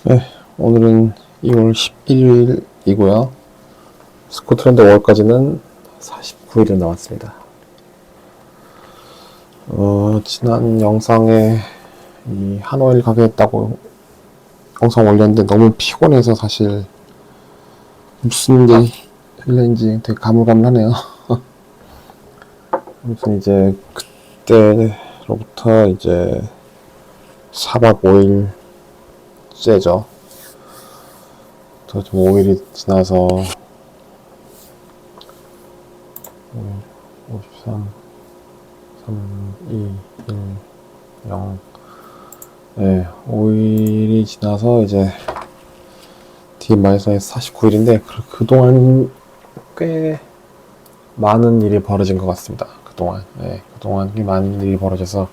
네, 오늘은 2월 11일이고요. 스코틀랜드 월까지는 49일이 나왔습니다. 지난 영상에 이 하노이를 가겠다고 영상 올렸는데 너무 피곤해서 사실 무슨 일이 흘렸는지 되게 가물가물하네요. 아무튼 이제 그때로부터 이제 4박 5일째죠. 좀 5일이 지나서 53, 3, 2, 1, 0 네, 5일이 지나서 이제 DMR에서 49일인데 그동안 꽤 많은 일이 벌어진 것 같습니다. 그동안 꽤 많은 일이 벌어져서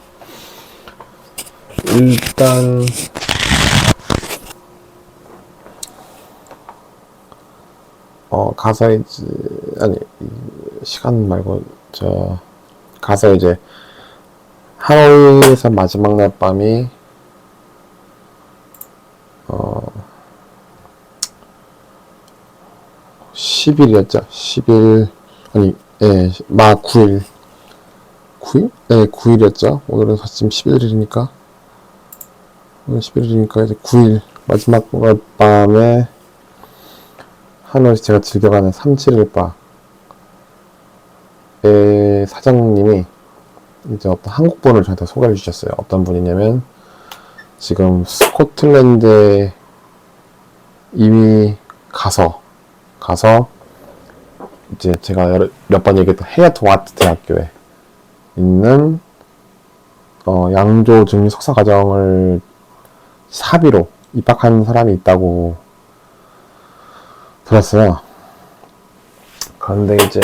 일단 가서 이제 아니 시간 말고 가서 이제 하노이에서 마지막 날 밤이 10일이었죠. 10일 아니 9일 9일? 네, 9일이었죠. 오늘은 지금 11일이니까 오늘 11일이니까 이제 9일 마지막 밤에 하노이에서 제가 즐겨가는 371바의 사장님이 이제 어떤 한국분을 저한테 소개해 주셨어요. 어떤 분이냐면 지금 스코틀랜드에 이미 가서 이제 제가 몇 번 얘기했던 헤어트 와트 대학교에 있는 양조 증류 석사 과정을 사비로 입학한 사람이 있다고 들었어요. 그런데 이제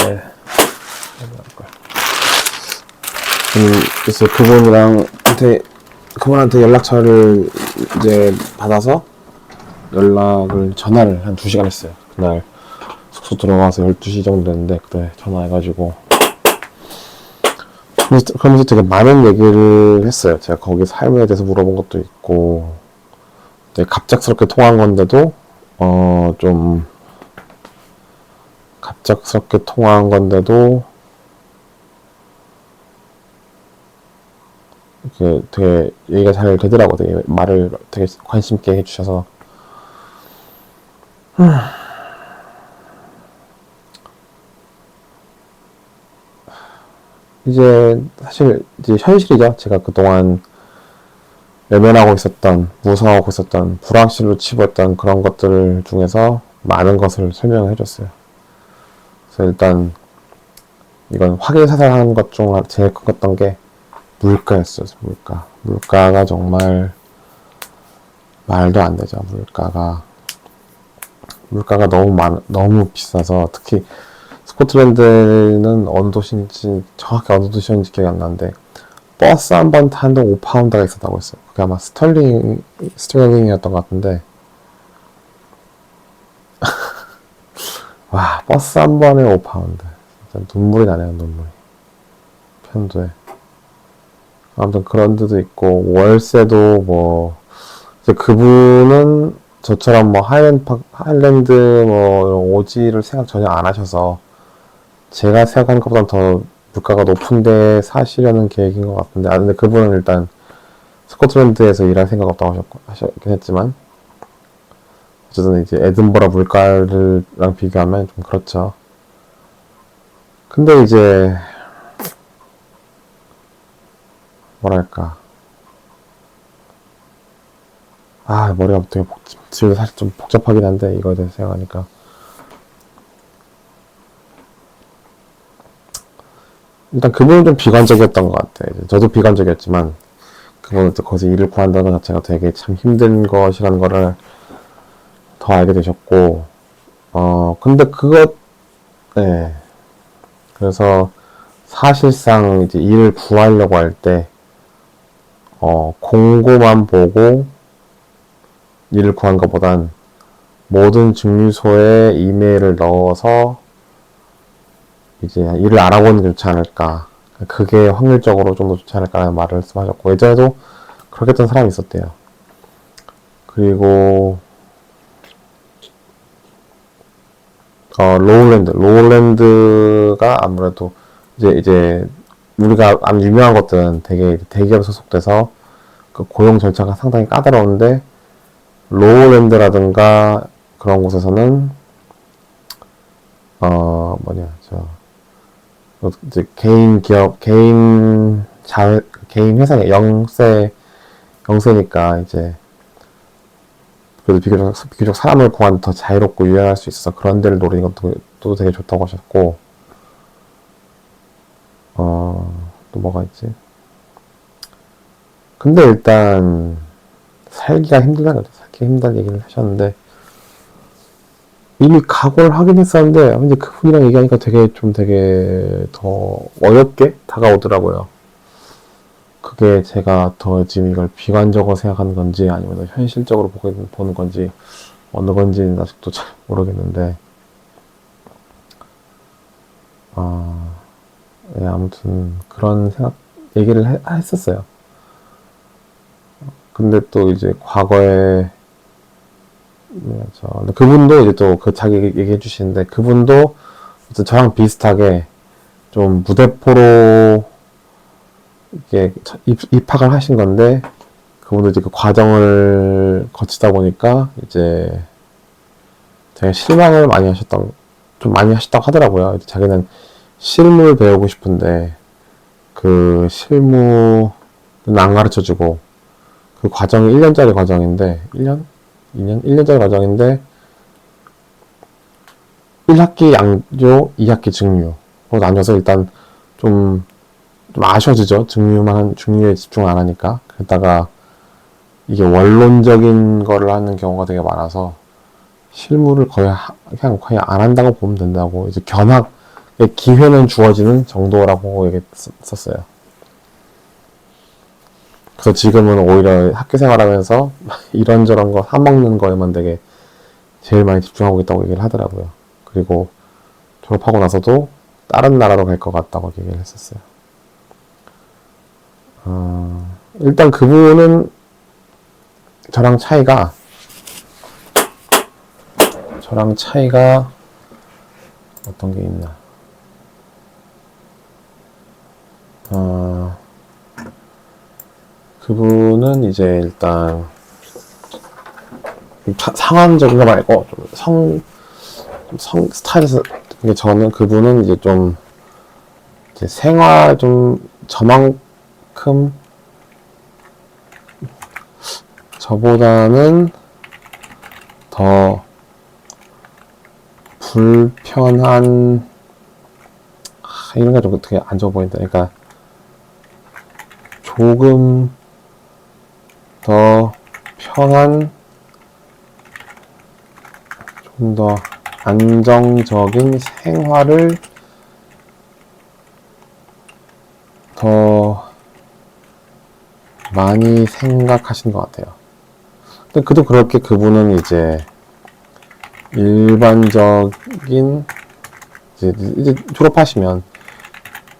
그래서 그분한테 연락처를 이제 받아서 전화를 한 2시간 했어요. 그날 숙소 들어가서 12시 정도 됐는데 그때 전화해가지고 그러면서 되게 많은 얘기를 했어요. 제가 거기 삶에 대해서 물어본 것도 있고 되게 갑작스럽게 통화한 건데도 이렇게 되게 얘기가 잘 되더라고요. 되게 말을 되게 관심 있게 해주셔서 이제 사실 이제 현실이죠. 제가 그동안 외면하고 있었던, 무서워하고 있었던, 불확실로 치부했던 그런 것들 중에서 많은 것을 설명을 해줬어요. 그래서 일단 이건 확인사살하는 것 중 제일 컸던 게 물가였어요. 물가가 정말 말도 안 되죠. 물가가 너무 비싸서 특히 스코틀랜드는 어느 도시인지 정확히 어느 도시인지 기억이 안 나는데 버스 한 번 타는데 5파운드가 있었다고 했어요. 그게 아마 스털링이었던 것 같은데 와, 버스 한 번에 5파운드 진짜 눈물이 나네요. 눈물이 편도에. 아무튼 그런 데도 있고 월세도 뭐 그분은 저처럼 뭐 하일랜드 뭐 오지를 생각 전혀 안 하셔서 제가 생각하는 것보다 더 물가가 높은데 사시려는 계획인 것 같은데 근데 그분은 일단 스코틀랜드에서 일할 생각 없다고 하셨긴 했지만 어쨌든 이제 에든버러 물가랑 비교하면 좀 그렇죠. 근데 이제 뭐랄까 머리가 되게 지금 사실 좀 복잡하긴 한데 이거에 대해서 생각하니까 일단 그분은 좀 비관적이었던 것 같아요. 저도 비관적이었지만 그분은 또 거기서 일을 구한다는 것 자체가 되게 참 힘든 것이라는 거를 더 알게 되셨고 근데 그래서 사실상 이제 일을 구하려고 할 때 공고만 보고 일을 구한 것보단 모든 증류소에 이메일을 넣어서 이제 일을 알아보는 게 좋지 않을까. 그게 확률적으로 좀 더 좋지 않을까라는 말을 말씀하셨고 예전에도 그렇게 했던 사람이 있었대요. 그리고 로울랜드가 아무래도 이제 우리가 아는 유명한 것들은 되게 대기업 소속돼서 그 고용 절차가 상당히 까다로운데, 로울랜드라든가 그런 곳에서는 이제 개인 기업, 개인 회사에 영세니까 이제 그래도 비교적 사람을 구하는 더 자유롭고 유연할 수 있어서 그런 데를 노리는 것도 또 되게 좋다고 하셨고, 또 뭐가 있지? 근데 일단 살기가 힘들다는 얘기를 하셨는데, 이미 각오를 하긴 했었는데 이제 그분이랑 얘기하니까 되게 더 어렵게 다가오더라고요. 그게 제가 더 지금 이걸 비관적으로 생각하는 건지 아니면 현실적으로 보는 건지 어느 건지는 아직도 잘 모르겠는데, 네, 아무튼 그런 얘기를 했었어요. 근데 또 이제 과거에 그분도 이제 또 자기 얘기해 주시는데, 그분도 저랑 비슷하게 좀 무대포로 이게 입학을 하신 건데, 그분도 이제 그 과정을 거치다 보니까 이제 되게 실망을 많이 하셨다고 하더라고요. 이제 자기는 실무를 배우고 싶은데 그 실무는 안 가르쳐 주고, 그 과정이 1년짜리 과정인데 1년짜리 과정인데 1학기 양조, 2학기 증류로 나눠서 일단 좀 아쉬워지죠. 증류에 집중을 안 하니까. 그러다가 이게 원론적인 거를 하는 경우가 되게 많아서 실무를 거의 안 한다고 보면 된다고, 이제 견학의 기회는 주어지는 정도라고 얘기했었어요. 그래서 지금은 오히려 학교 생활하면서 이런저런 거 사먹는 거에만 되게 제일 많이 집중하고 있다고 얘기를 하더라고요. 그리고 졸업하고 나서도 다른 나라로 갈 것 같다고 얘기를 했었어요. 일단 그분은 저랑 차이가 어떤 게 있나. 그분은 이제 일단 상황적인 거 말고 성 스타일에서, 그분은 이제 좀 이제 생활 저만큼 저보다는 더 불편한, 이런 게 좀 되게 안 좋아 보인다. 그러니까 조금 더 편한, 좀 더 안정적인 생활을 더 많이 생각하시는 것 같아요. 근데 그렇게 그분은 이제 일반적인, 이제 졸업하시면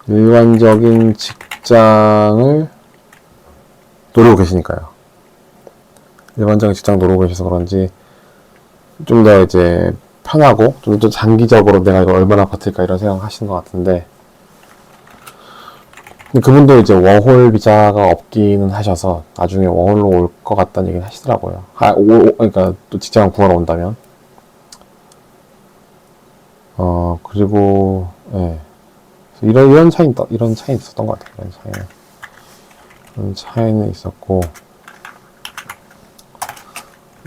일반적인 직장을 노리고 계시니까요. 일반적인 직장 노리고 계셔서 그런지 좀 더 이제 편하고 좀 더 장기적으로 내가 이걸 얼마나 버틸까 이런 생각 하시는 것 같은데, 그분도 이제 워홀 비자가 없기는 하셔서 나중에 워홀로 올 것 같다는 얘기를 하시더라고요. 그러니까 또 직장을 구하러 온다면. 그리고 예. 이런 차이 있었던 것 같아요. 이런 차이는 있었고,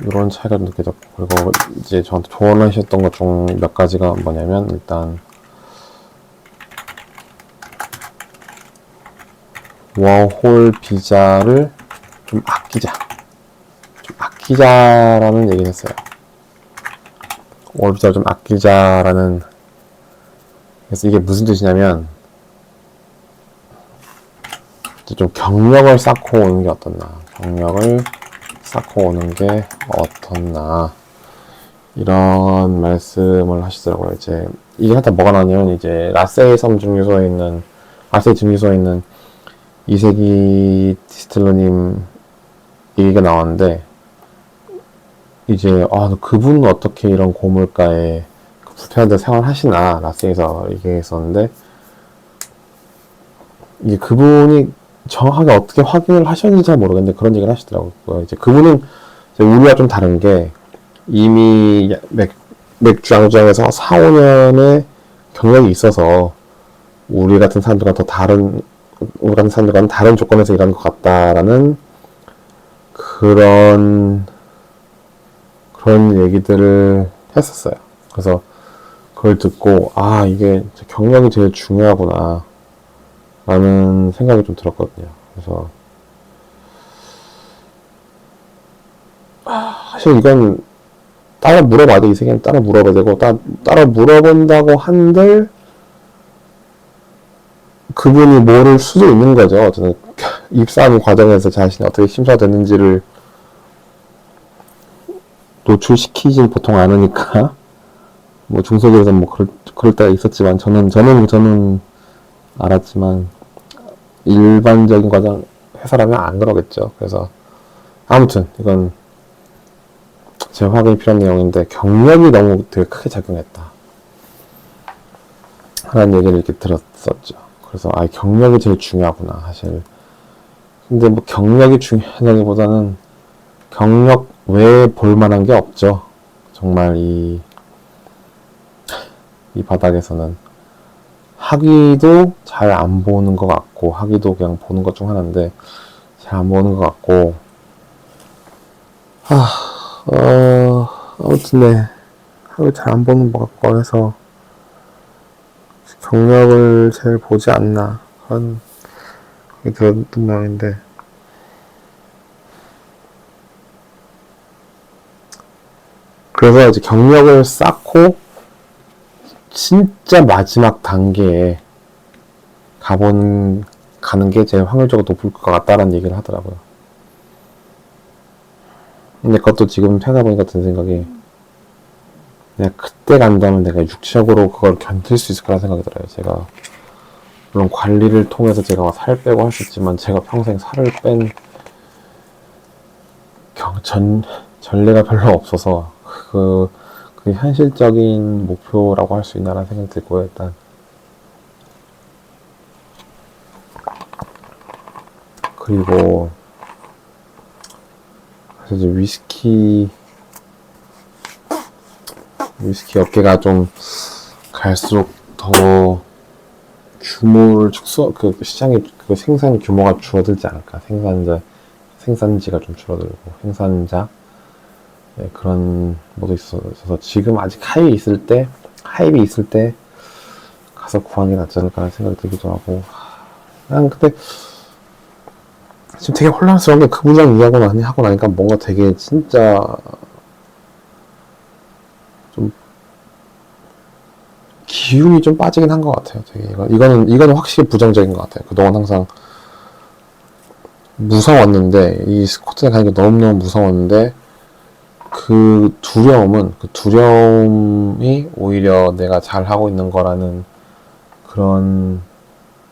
이런 차이가 느껴졌고, 그리고 이제 저한테 조언을 하셨던 것 중 몇 가지가 뭐냐면, 일단 워홀 비자를 좀 아끼자라는 얘기를 했어요. 워홀 비자를 좀 아끼자라는. 그래서 이게 무슨 뜻이냐면, 좀 경력을 쌓고 오는 게 어떻나 이런 말씀을 하시더라고요. 이제 이게 하여튼 뭐가 나냐면, 이제 라세이 증류소에 있는 이세기 디스틸러님 얘기가 나왔는데, 이제 그분은 어떻게 이런 고물가에 불편한 데 생활하시나 라스에서 얘기했었는데, 이게 그분이 정확하게 어떻게 확인을 하셨는지 잘 모르겠는데 그런 얘기를 하시더라고요. 이제 그분은 이제 우리와 좀 다른 게 이미 맥주 양조장에서 4, 5년의 경력이 있어서 우리 같은 사람들과는 다른 조건에서 일하는 것 같다라는 그런 얘기들을 했었어요. 그래서 그걸 듣고 이게 경력이 제일 중요하구나 라는 생각이 좀 들었거든요. 그래서 사실 이건 따로 물어봐도 이 세계는 따로 물어봐야 되고 따로 물어본다고 한들 그분이 모를 수도 있는 거죠. 저는 입사하는 과정에서 자신이 어떻게 심사됐는지를 노출시키진 보통 않으니까 뭐 중소기업에서 뭐 그럴 때가 있었지만 저는 알았지만 일반적인 과정 회사라면 안 그러겠죠. 그래서 아무튼 이건 제 확인이 필요한 내용인데 경력이 너무 되게 크게 작용했다 라는 얘기를 이렇게 들었었죠. 그래서 경력이 제일 중요하구나 사실. 근데 뭐 경력이 중요하다기보다는 경력 외에 볼만한 게 없죠. 정말 이 바닥에서는 학위도 잘 안 보는 것 같고, 학위도 그냥 보는 것 중 하나인데 잘 안 보는 것 같고, 아무튼 네, 학위 잘 안 보는 것 같고 해서 경력을 제일 보지 않나 그런 게 들었던 모양인데, 그래서 이제 경력을 쌓고 진짜 마지막 단계에 가는 게 제일 확률적으로 높을 것 같다라는 얘기를 하더라고요. 근데 그것도 지금 생각해보니까 든 생각이, 내가 그때 간다면 내가 육체적으로 그걸 견딜 수 있을 거라는 생각이 들어요. 제가 물론 관리를 통해서 제가 살 빼고 할 수 있지만 제가 평생 살을 뺀 전례가 별로 없어서 그게 현실적인 목표라고 할 수 있나라는 생각이 들고요. 일단 그리고 사실 이제 위스키 업계가 좀 갈수록 더 규모를 시장의 생산 규모가 줄어들지 않을까. 생산지가 좀 줄어들고, 네, 그런 모도 있어서 지금 아직 하입이 있을 때 가서 구하는 게 낫지 않을까라는 생각이 들기도 하고, 그냥 근데 지금 되게 혼란스러운 게 그분이랑 이야기하고 나니까 뭔가 되게 진짜 좀 기운이 좀 빠지긴 한 것 같아요. 되게 이거는 확실히 부정적인 것 같아요. 그동안 항상 무서웠는데, 이 스코트에 가는 게 너무너무 무서웠는데, 그 두려움이 오히려 내가 잘하고 있는 거라는 그런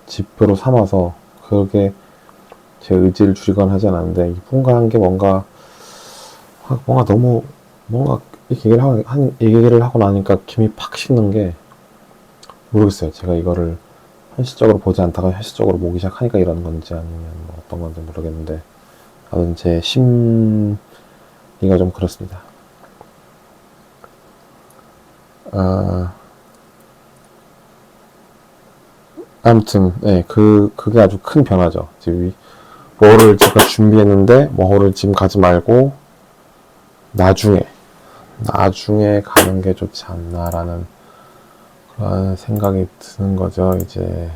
지표로 삼아서 그게 제 의지를 줄이거나 하지 않았는데, 이분과 한 게 뭔가 이렇게 얘기를 하고 나니까 김이 팍 식는 게, 모르겠어요. 제가 이거를 현실적으로 보지 않다가 현실적으로 보기 시작하니까 이러는 건지 아니면 뭐 어떤 건지 모르겠는데, 아무튼 제 심리가 좀 그렇습니다. 아무튼 네, 그게 아주 큰 변화죠. 지금 뭐를 제가 준비했는데 뭐를 지금 가지 말고 나중에 가는 게 좋지 않나라는 그런 생각이 드는 거죠. 이제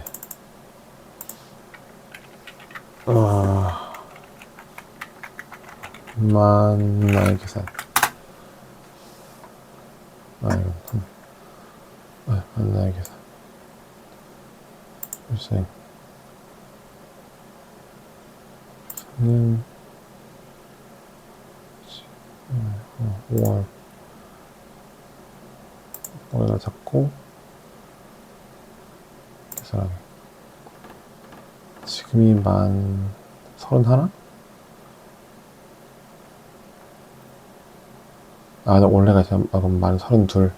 만나의 계산. 만나의 계산. 일생. 5월. 월요일 잡고 계산하기. 지금이 만 31? 원래가 지금 만 32,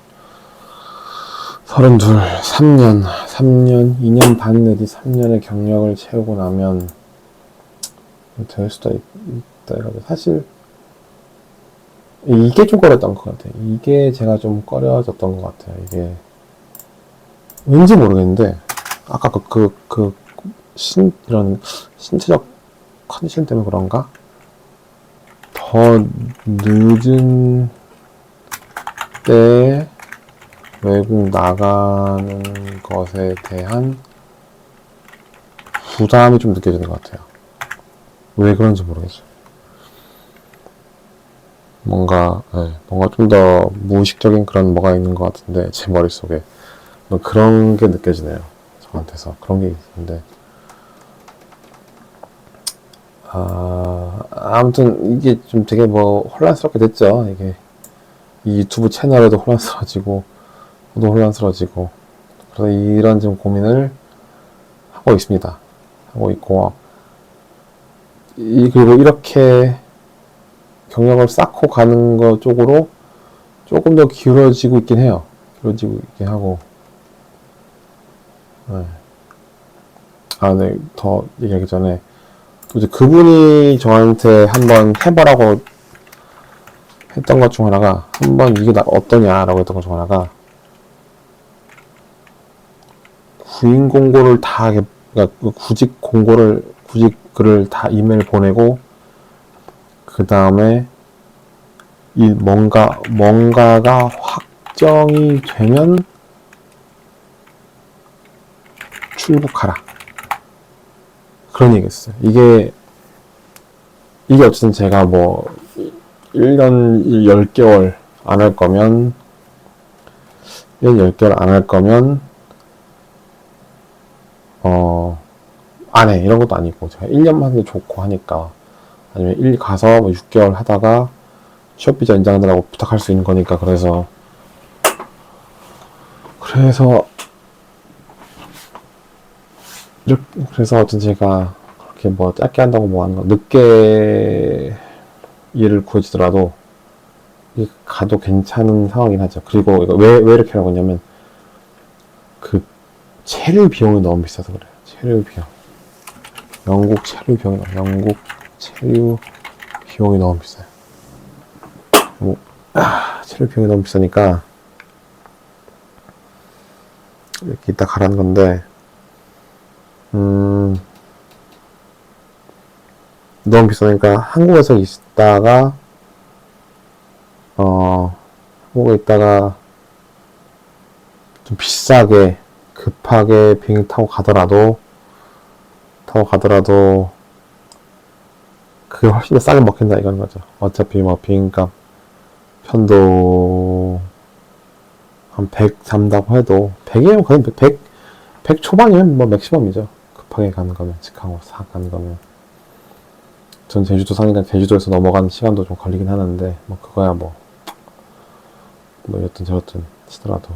3년, 2년 반 내지 3년의 경력을 채우고 나면 될 수도 있다. 사실, 이게 좀 꺼렸던 것 같아요. 이게 제가 좀 꺼려졌던 것 같아요. 이게, 왠지 모르겠는데, 아까 이런 신체적 컨디션 때문에 그런가? 더 늦은 때에 외국 나가는 것에 대한 부담이 좀 느껴지는 것 같아요. 왜 그런지 모르겠어요. 뭔가 좀 더 무의식적인 그런 뭐가 있는 것 같은데, 제 머릿속에. 뭐 그런 게 느껴지네요. 저한테서. 그런 게 있는데. 아무튼 이게 좀 되게 혼란스럽게 됐죠. 이게 이 유튜브 채널에도 혼란스러워지고 저도 혼란스러워지고 그래서 이런 좀 고민을 하고 있습니다. 하고 있고 그리고 이렇게 경력을 쌓고 가는 거 쪽으로 조금 더 기울어지고 있긴 해요. 기울어지고 있긴 하고 네. 더 얘기하기 전에 이제 그분이 저한테 한번 해보라고 했던 것 중 하나가 한번 이게 어떠냐라고 했던 것 중 하나가 구인 공고를 다 그러니까 구직 글을 다 이메일 보내고 그 다음에 뭔가가 확정이 되면 출국하라 그런 얘기였어요. 이게 어쨌든 제가 1년 10개월 안 할 거면 1년 10개월 안 할 거면 안 해. 이런 것도 아니고 제가 1년만 해도 좋고 하니까 아니면 가서 6개월 하다가 취업비자 인정하느라고 부탁할 수 있는 거니까 그래서 어쨌든 제가 그렇게 짧게 한다고 하는 거 늦게 일을 구해지더라도 가도 괜찮은 상황이긴 하죠. 그리고 이거 왜 이렇게 하라고 했냐면 체류 비용이 너무 비싸서 그래요. 체류 비용. 영국 체류 비용이 너무 비싸요. 체류 비용이 너무 비싸니까 이렇게 이따 가라는 건데 너무 비싸니까 한국에서 있다가 한국에 있다가 좀 비싸게 급하게 비행기 타고 가더라도 그게 훨씬 더 싸게 먹힌다 이건 거죠. 어차피 비행값 편도 한 100 잡는다고 해도 100이면 거의 100 초반이면 맥시멈이죠. 급하게 가는 거면 직항으로 싹 가는 거면 전 제주도 사니까 제주도에서 넘어가는 시간도 좀 걸리긴 하는데 그거야 이렇든 저렇든 치더라도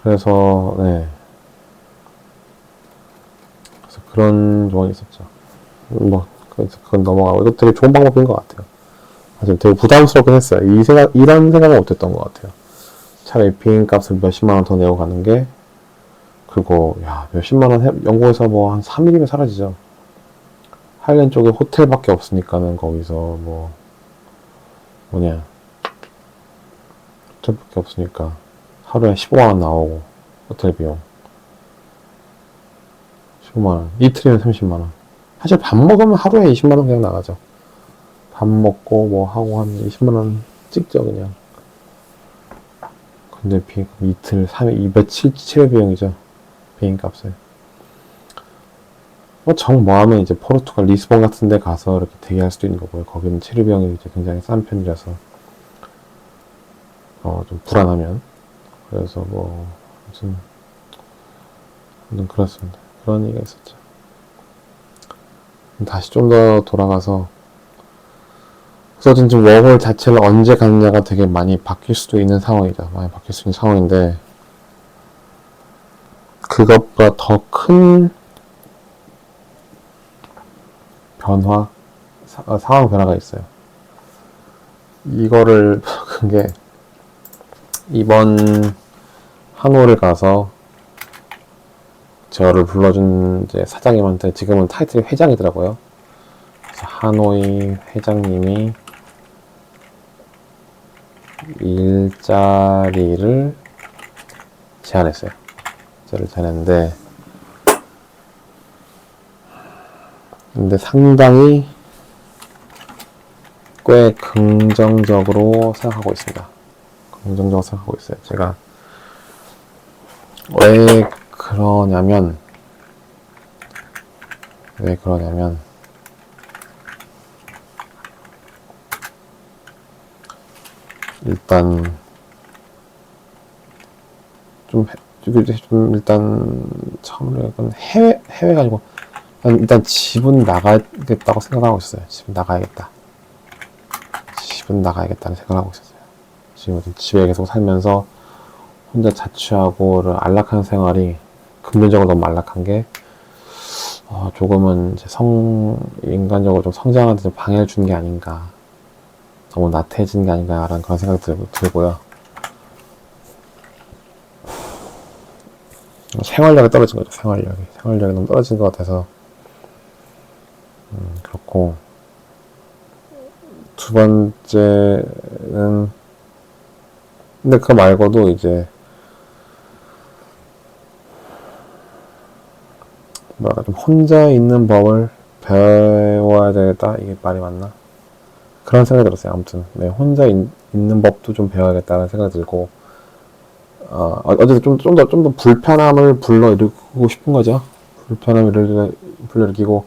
그래서 그런 조언이 있었죠. 그건 넘어가고 이거 되게 좋은 방법인 것 같아요. 사실 되게 부담스럽긴 했어요. 이런 생각은 못했던 것 같아요. 차라리 비행값을 몇십만 원 더 내고 가는 게 그리고 몇십만 원 영국에서 한 3일이면 사라지죠. 하일랜드 쪽에 호텔밖에 없으니까는 거기서 호텔밖에 없으니까 하루에 15만 원 나오고 호텔 비용 15만 원 이틀이면 30만 원 사실 밥 먹으면 하루에 20만 원 그냥 나가죠. 밥 먹고 하고 한 20만 원 찍죠 그냥. 근데 이틀 3일 며칠 치료 비용이죠. 비행값을 하면 이제 포르투갈 리스본 같은 데 가서 이렇게 대기할 수도 있는 거고요. 거기는 체류 비용이 이제 굉장히 싼 편이라서 좀 불안하면 그래서 아무튼 그렇습니다. 그런 얘기가 있었죠. 다시 좀 더 돌아가서 그래서 지금 워홀 자체를 언제 가느냐가 되게 많이 바뀔 수도 있는 상황이죠. 많이 바뀔 수 있는 상황인데 그것보다 더 큰 상황 변화가 있어요. 이거를 그게 이번 하노이를 가서 저를 불러준 이제 사장님한테 지금은 타이틀이 회장이더라고요. 그래서 하노이 회장님이 일자리를 제안했어요. 일자리를 제안했는데 근데 상당히 꽤 긍정적으로 생각하고 있습니다. 긍정적으로 생각하고 있어요. 제가 왜 그러냐면 일단 좀 일단 처음에 해외가 아니고 일단 집은 나가겠다고 생각하고 있었어요. 집은 나가야겠다는 생각을 하고 있었어요. 지금 집에 계속 살면서 혼자 자취하고 안락한 생활이 금전적으로 너무 안락한 게 조금은 이제 인간적으로 좀 성장하는데 좀 방해를 주는 게 아닌가, 너무 나태해지는 게 아닌가라는 그런 생각이 들고요. 생활력이 떨어진 거죠. 생활력이 너무 떨어진 것 같아서 그렇고, 두 번째는 근데 그거 말고도 이제 뭐랄까 좀 혼자 있는 법을 배워야 되겠다, 이게 말이 맞나? 그런 생각이 들었어요. 아무튼 혼자 있는 법도 좀 배워야겠다는 생각이 들고, 어쨌든 좀 더 불편함을 불러일으키고 싶은 거죠. 불편함을 불러일으키고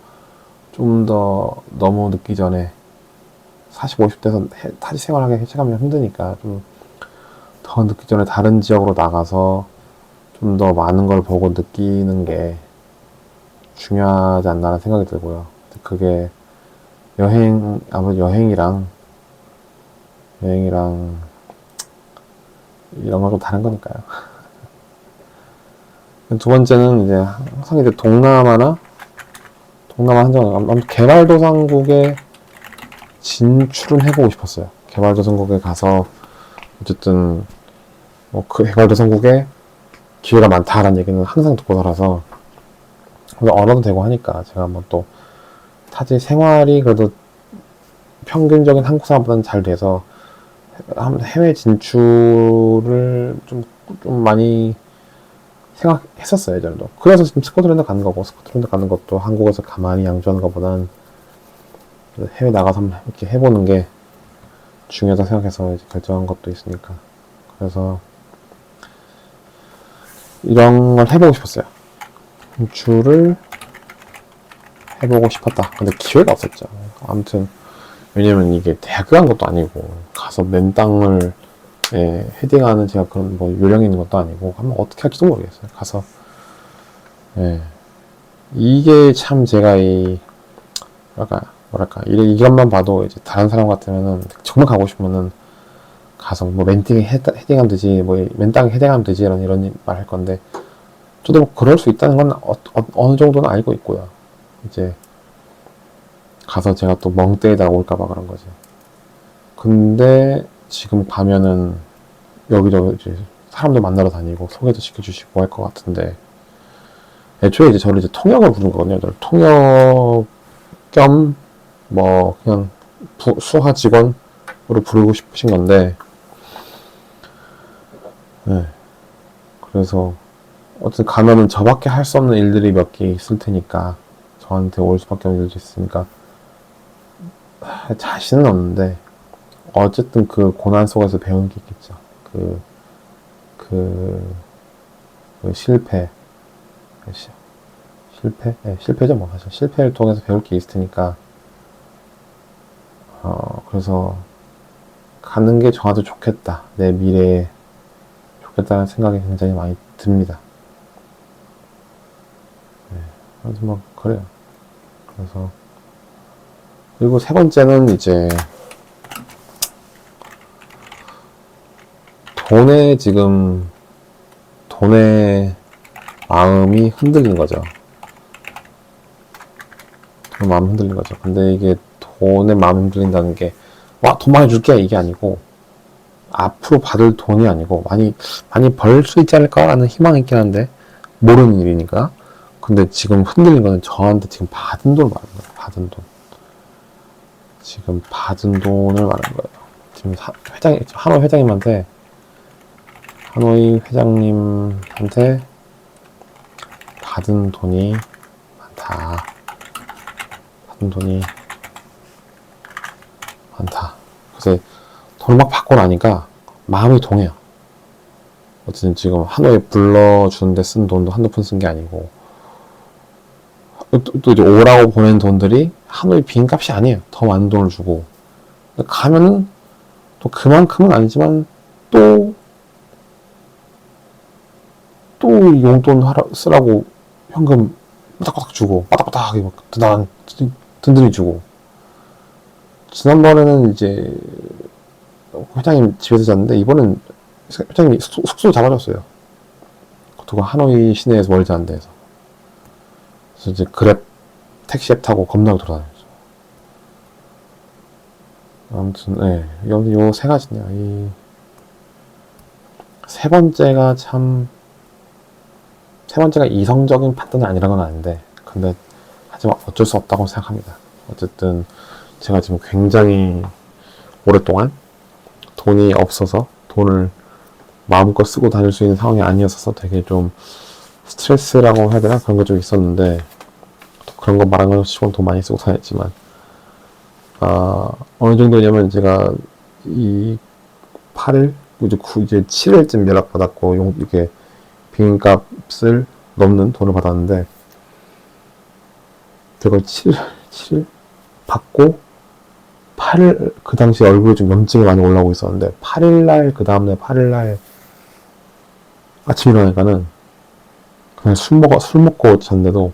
좀 더 너무 늦기 전에 40, 50대에서 타지 생활하기 시작하면 힘드니까 좀 더 늦기 전에 다른 지역으로 나가서 좀 더 많은 걸 보고 느끼는 게 중요하지 않나라는 생각이 들고요. 그게 아무래도 여행이랑 이런 건 좀 다른 거니까요. 두 번째는 이제 항상 이제 동남아 한정 개발도상국에 진출은 해보고 싶었어요. 개발도상국에 가서 어쨌든 그 개발도상국에 기회가 많다라는 얘기는 항상 듣고 살아서 언어도 되고 하니까 제가 또 타지 생활이 그래도 평균적인 한국 사람보다는 잘 돼서 해외 진출을 좀 많이 생각했었어요, 예전에도. 그래서 지금 스코틀랜드 가는 거고, 스코틀랜드 가는 것도 한국에서 가만히 양주하는 것보다는 해외 나가서 이렇게 해보는 게 중요하다 생각해서 이제 결정한 것도 있으니까. 그래서 이런 걸 해보고 싶었어요. 진출을 해보고 싶었다. 근데 기회가 없었죠. 아무튼 왜냐면 이게 대학교 간 것도 아니고 가서 맨 땅을 헤딩하는 제가 그런 요령이 있는 것도 아니고 한번 어떻게 할지도 모르겠어요. 가서 이게 참 제가 이것만 봐도 이제 다른 사람 같으면은 정말 가고 싶으면은 가서 맨땅에 헤딩하면 되지, 맨 땅에 헤딩하면 되지 이런 말 할 건데, 저도 그럴 수 있다는 건 어느 정도는 알고 있고요. 이제 가서 제가 또 멍때리다가 올까봐 그런 거지. 근데 지금 가면은 여기저기 이제 사람도 만나러 다니고 소개도 시켜주시고 할 것 같은데, 애초에 이제 저를 이제 통역을 부른 거거든요. 통역 겸 그냥 수화 직원으로 부르고 싶으신 건데, 그래서 어쨌든 가면은 저밖에 할 수 없는 일들이 몇 개 있을 테니까, 저한테 올 수밖에 없는 일들이 있으니까 자신은 없는데, 어쨌든 그 고난 속에서 배운 게 있겠죠. 실패? 네, 실패죠, 사실. 실패를 통해서 배울 게 있을 테니까, 그래서 가는 게 저한테 좋겠다. 내 미래에 좋겠다는 생각이 굉장히 많이 듭니다. 아무튼 그래요. 그래서, 그리고 세 번째는 이제, 돈의 마음이 흔들린 거죠. 근데 이게 돈의 마음이 흔들린다는 게 와, 돈 많이 줄게 이게 아니고 앞으로 받을 돈이 아니고 많이 벌 수 있지 않을까라는 희망이 있긴 한데 모르는 일이니까. 근데 지금 흔들린 거는 저한테 지금 받은 돈 말하는 거예요. 받은 돈. 지금 받은 돈을 말하는 거예요. 지금 하노이 회장님한테 받은 돈이 많다. 받은 돈이 많다. 그래서 돈을 막 받고 나니까 마음이 동해요. 어쨌든 지금 하노이 불러주는데 쓴 돈도 한두 푼 쓴 게 아니고 또 이제 오라고 보낸 돈들이 하노이 비행값이 아니에요. 더 많은 돈을 주고 가면은 또 그만큼은 아니지만 또 용돈 쓰라고 현금 꼬닥꼬닥 주고 빠닥빠닥하게 막 든든히 주고. 지난번에는 이제 회장님 집에서 잤는데 이번엔 회장님이 숙소 잡아줬어요. 그것도 하노이 시내에서 멀지 않은 데서. 그래서 이제 그랩 택시 앱 타고 겁나게 돌아다녔죠. 아무튼 네, 요 세 가지네요. 이 세 번째가 이성적인 판단이 아니란 건 아닌데, 근데 하지만 어쩔 수 없다고 생각합니다. 어쨌든 제가 지금 굉장히 오랫동안 돈이 없어서 돈을 마음껏 쓰고 다닐 수 있는 상황이 아니었어서 되게 좀 스트레스라고 해야 되나? 그런 거 좀 있었는데, 그런 거 말한 건 치고는 돈 많이 쓰고 다녔지만, 어느 정도냐면 제가 이 8일, 이제 7일쯤 연락받았고, 이게 비행값을 넘는 돈을 받았는데, 그걸 7일 받고, 8일, 그 당시 얼굴에 좀 염증이 많이 올라오고 있었는데, 8일날, 그 다음날 8일날 아침 일어나니까는 그냥 술 먹고 잤는데도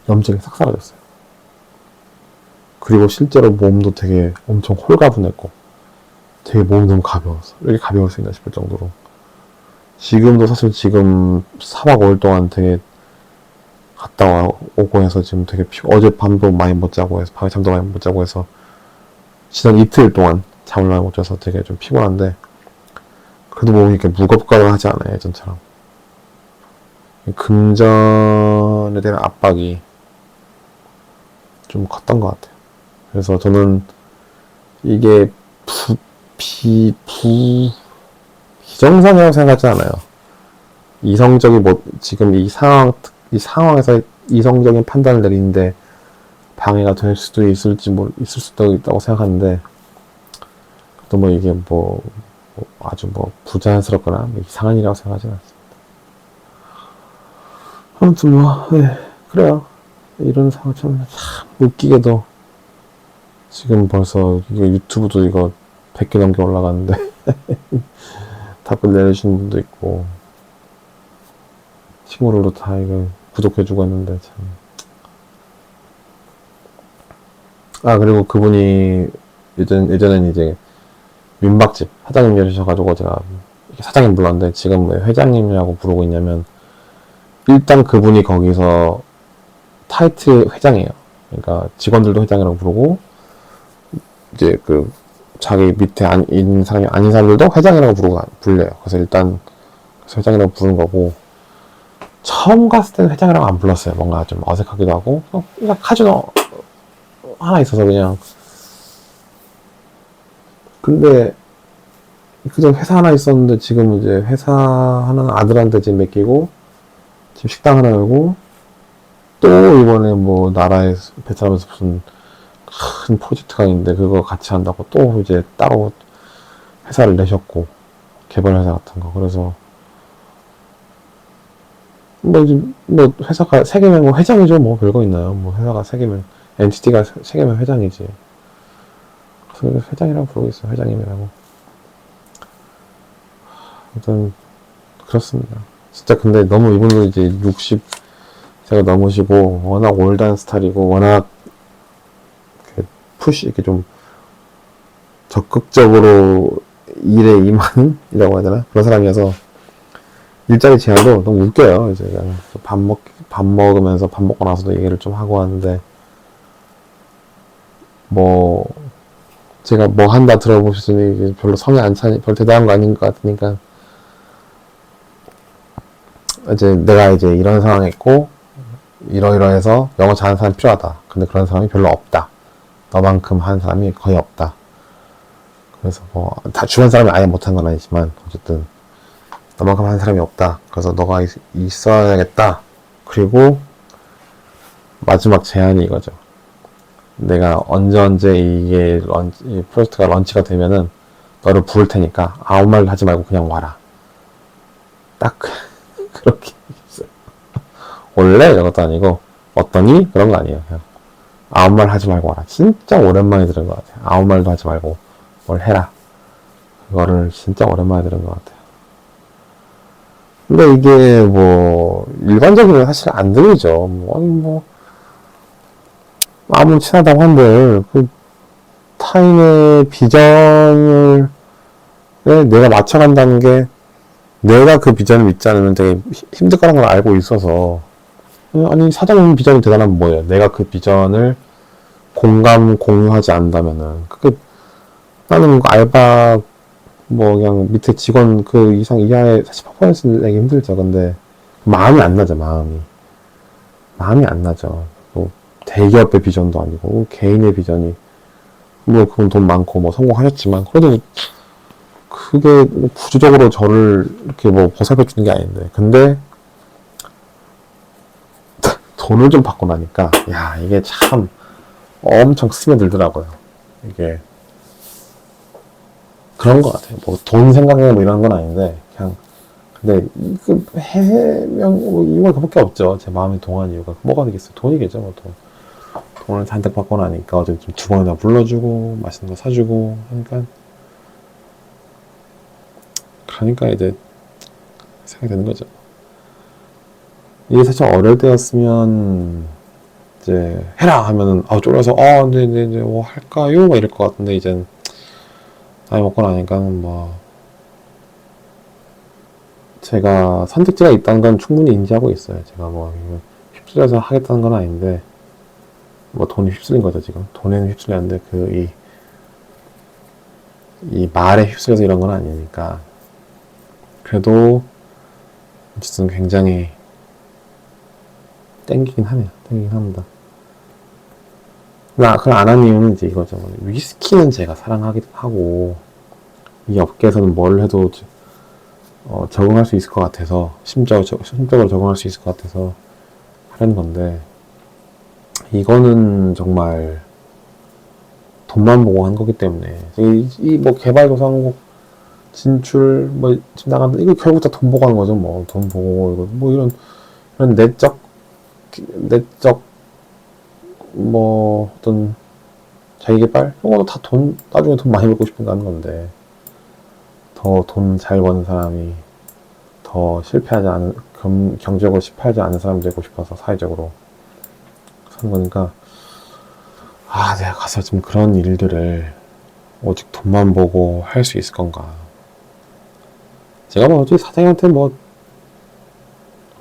염증이 싹 사라졌어요. 그리고 실제로 몸도 되게 엄청 홀가분했고, 되게 몸이 너무 가벼웠어. 왜 이렇게 가벼울 수 있나 싶을 정도로. 지금도 사실 지금 4박 5일 동안 되게 갔다 오고 해서 지금 되게 어젯밤도 많이 못 자고 해서, 밤에 잠도 많이 못 자고 해서, 지난 이틀 동안 잠을 많이 못 자서 되게 좀 피곤한데, 그래도 몸이 이렇게 무겁거나 하지 않아요, 예전처럼. 금전에 대한 압박이 좀 컸던 것 같아요. 그래서 저는 이게 비정상이라고 생각하지 않아요. 지금 이 상황에서 이성적인 판단을 내리는데 방해가 될 수도 있을 수도 있다고 생각하는데, 또 이게 아주 부자연스럽거나 이상한 일이라고 생각하지는 않습니다. 아무튼 네, 그래요. 이런 상황 참 웃기게도 지금 벌써 이거 유튜브도 이거 100개 넘게 올라가는데 답글 내려주시는 분도 있고, 친구들도 다 이거 구독해주고 했는데 참. 그리고 그분이 예전엔 이제 민박집 사장님 열으셔가지고 제가 사장님 불렀는데, 지금 왜 회장님이라고 부르고 있냐면, 일단 그분이 거기서 타이틀 회장이에요. 그러니까 직원들도 회장이라고 부르고, 이제 자기 밑에 있는 사람이 아닌 사람들도 회장이라고 불려요. 그래서 일단 회장이라고 부르는 거고, 처음 갔을 때는 회장이라고 안 불렀어요. 뭔가 좀 어색하기도 하고, 그냥 카지노 하나 있어서 그냥. 근데 그전 회사 하나 있었는데, 지금 이제 회사 하나는 아들한테 지금 맡기고, 지금 식당 하나 열고, 또 이번에 나라에 베트남에서 무슨 큰 프로젝트가 있는데 그거 같이 한다고 또 이제 따로 회사를 내셨고, 개발 회사 같은 거. 그래서 회사가 세 개면 회장이죠. 별거 있나요? 회사가 세 개면, 엔티티가 세 개면 회장이지. 그래서 회장이라고 부르고 있어요. 회장님이라고. 아무튼 그렇습니다. 진짜. 근데 너무 이분도 이제 60세가 넘으시고 워낙 올드한 스타일이고, 워낙 이렇게 좀 적극적으로 일에 임하는이라고 해야 되나? 그런 사람이어서 일자리 제안도 너무 웃겨요. 이제 그냥 밥 먹으면서, 밥 먹고 나서도 얘기를 좀 하고 하는데, 제가 뭐 한다 들어보시더니 별로 성에 안 차니, 별로 대단한 거 아닌 것 같으니까, 이제 내가 이제 이런 상황에 있고, 이러이러해서 영어 잘하는 사람이 필요하다. 근데 그런 사람이 별로 없다. 너만큼 하는 사람이 거의 없다. 그래서 뭐, 다 주변 사람이 아예 못한 건 아니지만, 어쨌든, 너만큼 하는 사람이 없다. 그래서 너가 있어야겠다. 그리고, 마지막 제안이 이거죠. 내가 언제 이게 이 프로젝트가 런치가 되면은 너를 부를 테니까 아무 말도 하지 말고 그냥 와라. 딱 그렇게 했어요. 원래 이것도 아니고 어떠니? 그런 거 아니에요. 그냥 아무 말 하지 말고 와라. 진짜 오랜만에 들은 것 같아요. 아무 말도 하지 말고 뭘 해라. 그거를 진짜 오랜만에 들은 것 같아요. 근데 이게 뭐 일반적으로 사실 안 들리죠. 아무리 친하다고 한들 그 타인의 비전을 내가 맞춰간다는 게 내가 그 비전을 믿지 않으면 되게 힘들 거라는 걸 알고 있어서 아니 사장님 비전이 대단하면 뭐예요? 내가 그 비전을 공유하지 않는다면은 그게 나는 알바 뭐 그냥 밑에 직원 그 이하의 사실 퍼포먼스 내기 힘들죠. 근데 마음이 안 나죠. 마음이 안 나죠. 뭐 대기업의 비전도 아니고 개인의 비전이 뭐 그건 돈 많고 뭐 성공하셨지만 그래도 그게 구조적으로 저를 이렇게 뭐 보살펴 주는 게 아닌데 근데 돈을 좀 받고 나니까 야 이게 참 엄청 스며들더라고요. 이게 그런 것 같아요. 뭐 돈 생각해 뭐 이런 건 아닌데 그냥 근데 그 해명 뭐 이유가 그밖에 없죠. 제 마음이 동한 이유가 뭐가 되겠어요. 돈이겠죠. 뭐 돈을 잔뜩 받고 나니까 어제 좀 두 번이나 불러주고 맛있는 거 사주고 그러니까 이제 생각이 되는 거죠. 이게 사실 어릴 때였으면 이제 해라 하면은 쫄아서 네네네 뭐 할까요? 막 이럴 것 같은데 이젠 나이 먹고 나니까 뭐 제가 선택지가 있다는 건 충분히 인지하고 있어요. 제가 뭐 휩쓸려서 하겠다는 건 아닌데 뭐 돈이 휩쓸린 거죠 지금. 돈에는 휩쓸렸는데 이 말에 휩쓸려서 이런 건 아니니까 그래도 어쨌든 굉장히 땡기긴 합니다. 그걸 안 한 이유는 이제 이거죠. 위스키는 제가 사랑하기도 하고 이 업계에서는 뭘 해도 적응할 수 있을 것 같아서 심적으로 적응할 수 있을 것 같아서 하려는 건데 이거는 정말 돈만 보고 한 거기 때문에 이 뭐 개발도상국 진출 뭐 지금 나간다 이거 결국 다 돈 보고 하는 거죠. 뭐 돈 보고 이거 뭐 이런 내적 뭐 어떤 자기개발 이런 것도 다 나중에 돈 많이 벌고 싶은 거 하는 건데 더 돈 잘 버는 사람이 더 실패하지 않은 경제적으로 실패하지 않은 사람이 되고 싶어서 사회적으로 사는 거니까 내가 가서 좀 그런 일들을 오직 돈만 보고 할 수 있을 건가. 제가 뭐 어차피 사장님한테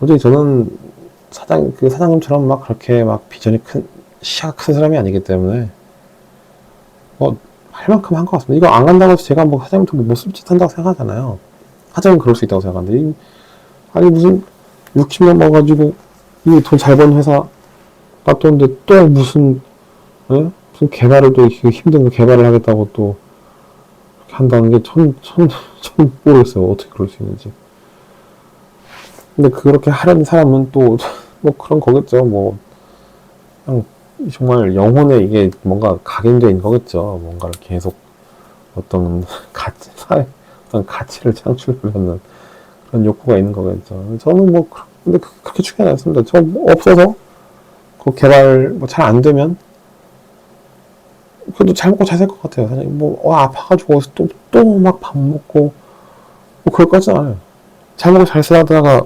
어차피 저는 사장님처럼 막 그렇게 막 비전이 시야가 큰 사람이 아니기 때문에 할 만큼 한 것 같습니다. 이거 안 간다고 해서 제가 뭐 사장님 돈 못 쓸 짓 한다고 생각하잖아요. 사장님 그럴 수 있다고 생각하는데 아니 무슨 60년 먹어가지고 이 돈 잘 버는 회사 놔뒀는데 또 무슨 개발을 또 힘든 거 개발을 하겠다고 또 한다는 게 전 모르겠어요. 어떻게 그럴 수 있는지. 근데 그렇게 하려는 사람은 또 뭐 그런 거겠죠. 뭐 그냥 정말 영혼에 이게 뭔가 각인되어 있는 거겠죠. 뭔가를 계속 어떤 어떤 가치를 창출하려는 그런 욕구가 있는 거겠죠. 저는 근데 그렇게 중요하지 않습니다. 저 없어서 그 개발 잘 안 되면 그래도 잘 먹고 잘 살 것 같아요. 사실 아파가지고 또 막 밥 먹고 그럴 것 같진 않아요. 잘 먹고 잘 살다가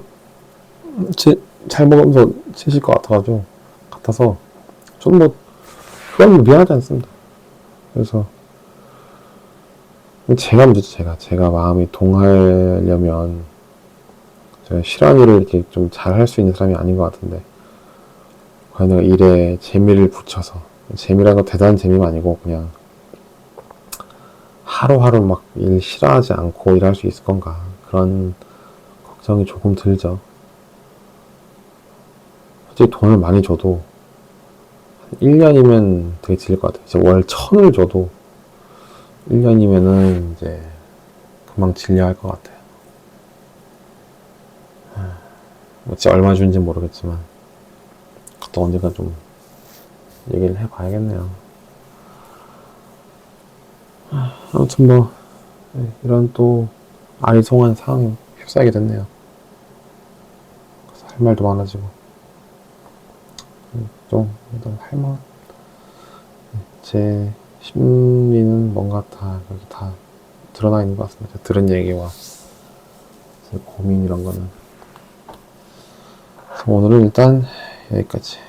잘 먹으면서 지칠 것 같아서 저는 그건 미안하지 않습니다. 그래서 제가 문제죠. 제가 마음이 동하려면 제가 싫어하는 일을 이렇게 좀 잘 할 수 있는 사람이 아닌 것 같은데 과연 내가 일에 재미를 붙여서 재미라는 건 대단한 재미가 아니고 그냥 하루하루 막 일 싫어하지 않고 일할 수 있을 건가. 그런 걱정이 조금 들죠. 솔직히 돈을 많이 줘도 1년이면 되게 질릴 것 같아요. 이제 월 1000을 줘도 1년이면은 이제 금방 질려할 것 같아요. 뭐 진짜 얼마 주는지 모르겠지만 그것도 언젠가 좀 얘기를 해봐야겠네요. 아무튼 뭐 이런 또 아리송한 상황에 휩싸이게 됐네요. 그래서 할 말도 많아지고 좀 일단 제 심리는 뭔가 다 여기 다 드러나 있는 것 같습니다. 들은 얘기와 제 고민 이런 거는. 그래서 오늘은 일단 여기까지.